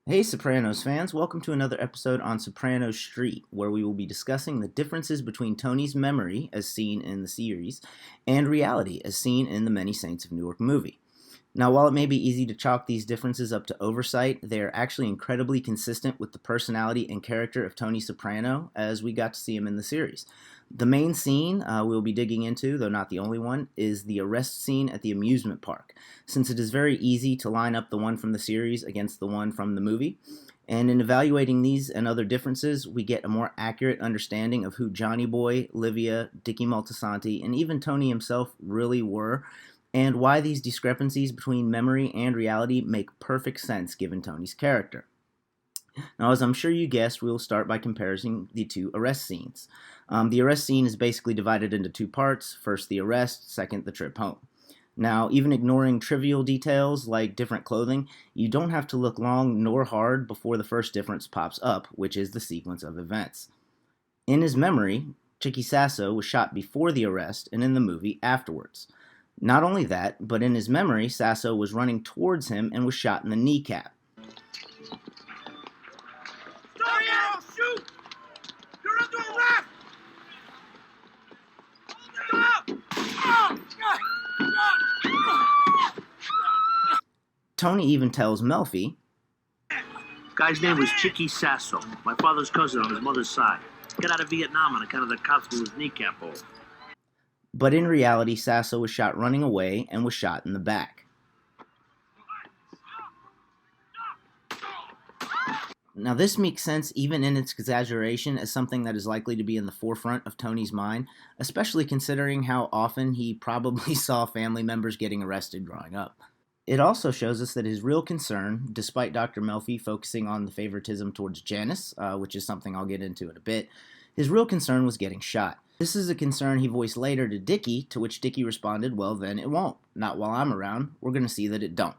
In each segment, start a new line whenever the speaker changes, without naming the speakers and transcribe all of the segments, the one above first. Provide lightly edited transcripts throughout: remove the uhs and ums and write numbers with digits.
Hey Sopranos fans, welcome to another episode on Sopranos Street, where we will be discussing the differences between Tony's memory, as seen in the series, and reality, as seen in the Many Saints of Newark movie. Now, while it may be easy to chalk these differences up to oversight, they are actually incredibly consistent with the personality and character of Tony Soprano as we got to see him in the series. The main scene we'll be digging into, though not the only one, is the arrest scene at the amusement park, since it is very easy to line up the one from the series against the one from the movie. And in evaluating these and other differences, we get a more accurate understanding of who Johnny Boy, Livia, Dickie Moltisanti, and even Tony himself really were, and why these discrepancies between memory and reality make perfect sense given Tony's character. Now, as I'm sure you guessed, we'll start by comparing the two arrest scenes. The arrest scene is basically divided into two parts. First, the arrest, second, the trip home. Now, even ignoring trivial details like different clothing, you don't have to look long nor hard before the first difference pops up, which is the sequence of events. In his memory, Chicky Sasso was shot before the arrest, and in the movie, afterwards. Not only that, but in his memory, Sasso was running towards him and was shot in the kneecap.
Dario, shoot! You're under arrest!
Tony even tells Melfi,
Guy's name was Chicky Sasso, my father's cousin on his mother's side. Got out of Vietnam on account of the cops blew his kneecap off.
but in reality, Sasso was shot running away and was shot in the back. Now, this makes sense even in its exaggeration as something that is likely to be in the forefront of Tony's mind, especially considering how often he probably saw family members getting arrested growing up. It also shows us that his real concern, despite Dr. Melfi focusing on the favoritism towards Janice, which is something I'll get into in a bit, his real concern was getting shot. This is a concern he voiced later to Dickie, to which Dickie responded, well then it won't. Not while I'm around. We're going to see that it don't.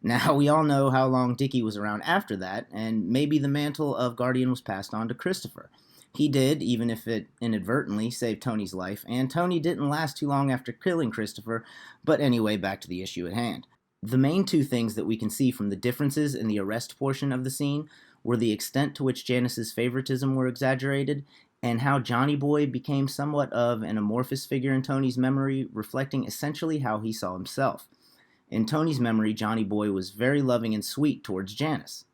Now, we all know how long Dickie was around after that, and maybe the mantle of Guardian was passed on to Christopher. He did, even if it inadvertently saved Tony's life, and Tony didn't last too long after killing Christopher, but anyway, back to the issue at hand. The main two things that we can see from the differences in the arrest portion of the scene were the extent to which Janice's favoritism were exaggerated, and how Johnny Boy became somewhat of an amorphous figure in Tony's memory, reflecting essentially how he saw himself. In Tony's memory, Johnny Boy was very loving and sweet towards Janice.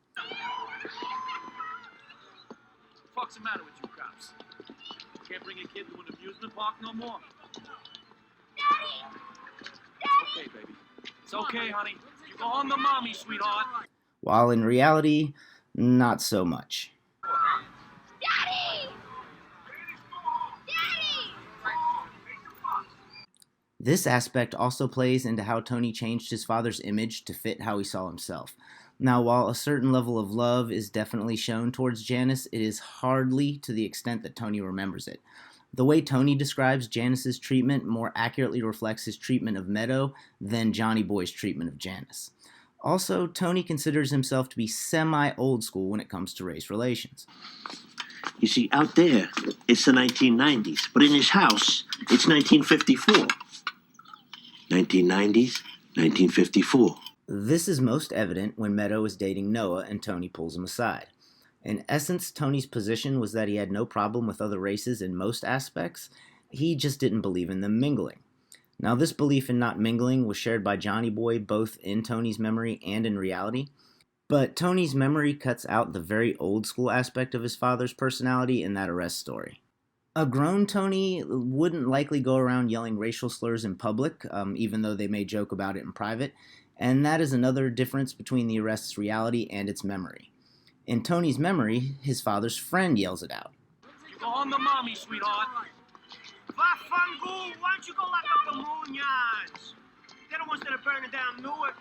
What's the matter with you cops? Can't bring a kid to an amusement park no more? Daddy! It's okay, baby. It's okay, honey. You go home to mommy, sweetheart.
While in reality, not so much.
Daddy! Daddy!
This aspect also plays into how Tony changed his father's image to fit how he saw himself. Now, while a certain level of love is definitely shown towards Janice, it is hardly to the extent that Tony remembers it. The way Tony describes Janice's treatment more accurately reflects his treatment of Meadow than Johnny Boy's treatment of Janice. Also, Tony considers himself to be semi-old school when it comes to race relations.
You see, out there, it's the 1990s, but in his house, it's 1954. 1990s, 1954.
This is most evident when Meadow is dating Noah and Tony pulls him aside. In essence, Tony's position was that he had no problem with other races in most aspects, he just didn't believe in them mingling. Now, this belief in not mingling was shared by Johnny Boy both in Tony's memory and in reality, but Tony's memory cuts out the very old school aspect of his father's personality in that arrest story. A grown Tony wouldn't likely go around yelling racial slurs in public, even though they may joke about it in private, and that is another difference between the arrest's reality and its memory. In Tony's memory, his father's friend yells it out.
You go home to mommy, sweetheart. Vafangu, why don't you go lock up the moon yards? They're the ones that are burning down Newark.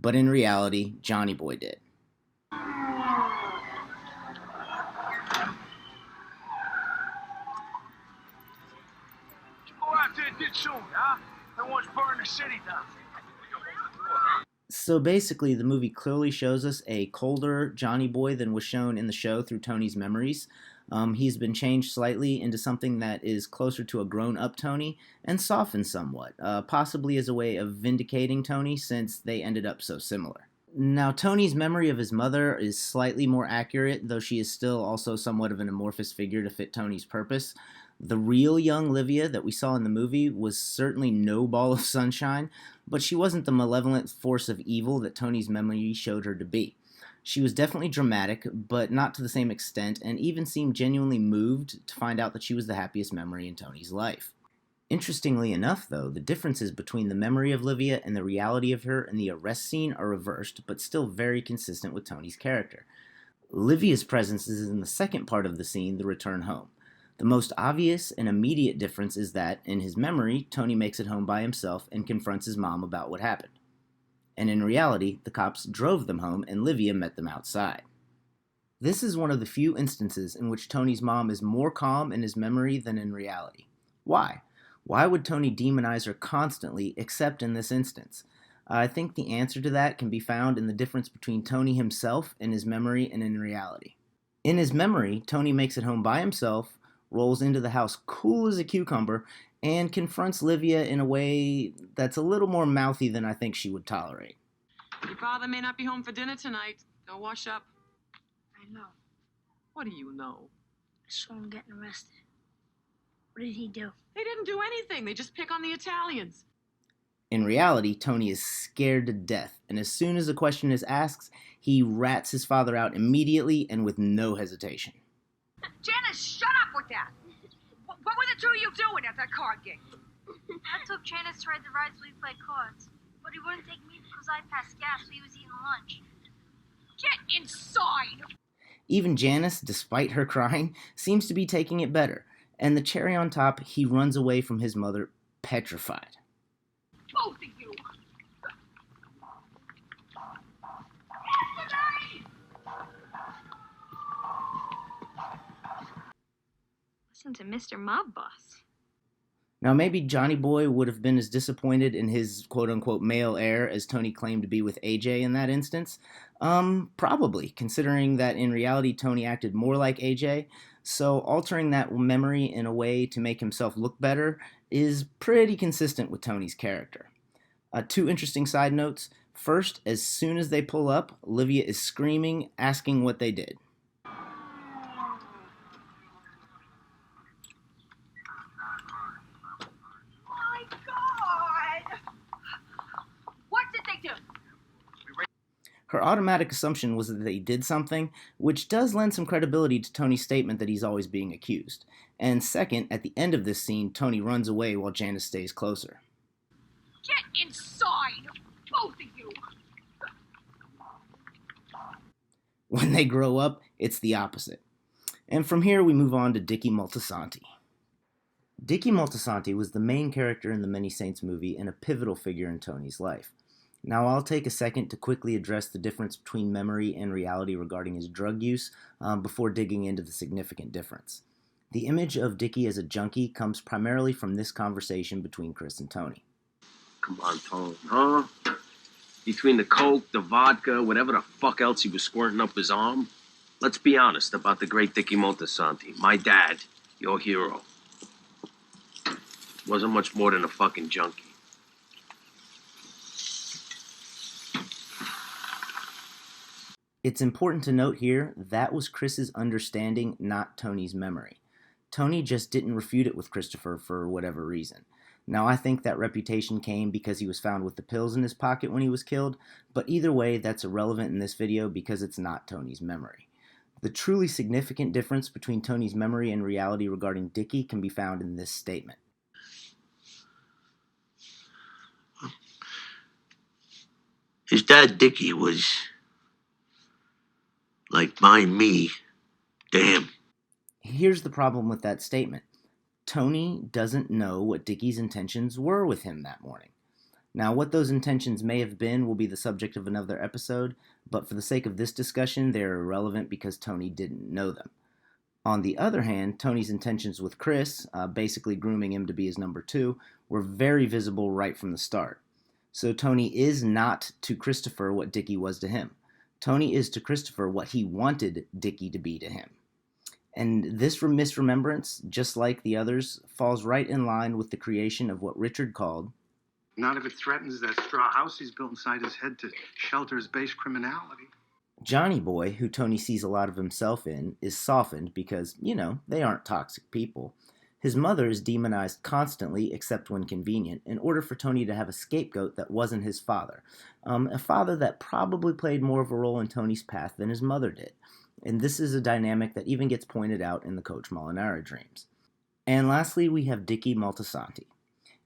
But in reality, Johnny Boy did.
Go out there and did soon, huh? They want to burn the city down.
So basically, the movie clearly shows us a colder Johnny Boy than was shown in the show through Tony's memories. He's been changed slightly into something that is closer to a grown-up Tony and softened somewhat, possibly as a way of vindicating Tony since they ended up so similar. Now, Tony's memory of his mother is slightly more accurate, though she is still also somewhat of an amorphous figure to fit Tony's purpose. The real young Livia that we saw in the movie was certainly no ball of sunshine, but she wasn't the malevolent force of evil that Tony's memory showed her to be. She was definitely dramatic, but not to the same extent, and even seemed genuinely moved to find out that she was the happiest memory in Tony's life. Interestingly enough, though, the differences between the memory of Livia and the reality of her in the arrest scene are reversed, but still very consistent with Tony's character. Livia's presence is in the second part of the scene, the return home. The most obvious and immediate difference is that, in his memory, Tony makes it home by himself and confronts his mom about what happened. And in reality, the cops drove them home and Livia met them outside. This is one of the few instances in which Tony's mom is more calm in his memory than in reality. Why? Why would Tony demonize her constantly, except in this instance? I think the answer to that can be found in the difference between Tony himself in his memory and in reality. In his memory, Tony makes it home by himself, rolls into the house cool as a cucumber, and confronts Livia in a way that's a little more mouthy than I think she would tolerate.
Your father may not be home for dinner tonight. Go wash up.
I know.
What do you know?
I saw him getting arrested. What did he do?
They didn't do anything. They just pick on the Italians.
In reality, Tony is scared to death, and as soon as a question is asked, he rats his father out immediately and with no hesitation.
Janice, shut up with that. What were the two of you doing at that card game?
I took Janice to ride the rides we played cards, but he wouldn't take me because I passed gas, so he was eating lunch.
Get inside!
Even Janice, despite her crying, seems to be taking it better, and the cherry on top, he runs away from his mother, petrified.
Both of you!
Listen to Mr. Mob Boss.
Now, maybe Johnny Boy would have been as disappointed in his quote-unquote male heir as Tony claimed to be with AJ in that instance. Probably, considering that in reality Tony acted more like AJ, so altering that memory in a way to make himself look better is pretty consistent with Tony's character. Two interesting side notes. First, as soon as they pull up, Livia is screaming, asking what they did.
My God! What did they do?
Her automatic assumption was that they did something, which does lend some credibility to Tony's statement that he's always being accused. And second, at the end of this scene, Tony runs away while Janice stays closer.
Get inside! Both of you!
When they grow up, it's the opposite. And from here we move on to Dickie Moltisanti. Dickie Moltisanti was the main character in the Many Saints movie and a pivotal figure in Tony's life. Now I'll take a second to quickly address the difference between memory and reality regarding his drug use before digging into the significant difference. The image of Dickie as a junkie comes primarily from this conversation between Chris and Tony.
Come on, Tone, huh? Between the coke, the vodka, whatever the fuck else he was squirting up his arm, let's be honest about the great Dickie Moltisanti, my dad, your hero. Wasn't much more than a fucking junkie.
It's important to note here, that was Chris's understanding, not Tony's memory. Tony just didn't refute it with Christopher for whatever reason. Now, I think that reputation came because he was found with the pills in his pocket when he was killed, but either way, that's irrelevant in this video because it's not Tony's memory. The truly significant difference between Tony's memory and reality regarding Dickie can be found in this statement.
His dad, Dickie, was like my me to him.
Here's the problem with that statement. Tony doesn't know what Dickie's intentions were with him that morning. Now, what those intentions may have been will be the subject of another episode, but for the sake of this discussion, they're irrelevant because Tony didn't know them. On the other hand, Tony's intentions with Chris, basically grooming him to be his number two, were very visible right from the start. So Tony is not to Christopher what Dickie was to him. Tony is to Christopher what he wanted Dickie to be to him. And this misremembrance, just like the others, falls right in line with the creation of what Richard called
Not if it threatens that straw house he's built inside his head to shelter his base criminality.
Johnny Boy, who Tony sees a lot of himself in, is softened because, they aren't toxic people. His mother is demonized constantly, except when convenient, in order for Tony to have a scapegoat that wasn't his father. A father that probably played more of a role in Tony's path than his mother did. And this is a dynamic that even gets pointed out in the Coach Molinaro dreams. And lastly, we have Dickie Moltisanti.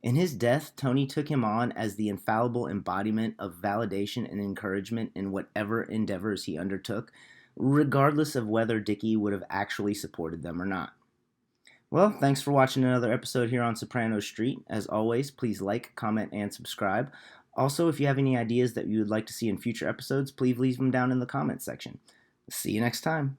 In his death, Tony took him on as the infallible embodiment of validation and encouragement in whatever endeavors he undertook, regardless of whether Dickie would have actually supported them or not. Well, thanks for watching another episode here on Soprano Street. As always, please like, comment, and subscribe. Also, if you have any ideas that you would like to see in future episodes, please leave them down in the comments section. See you next time.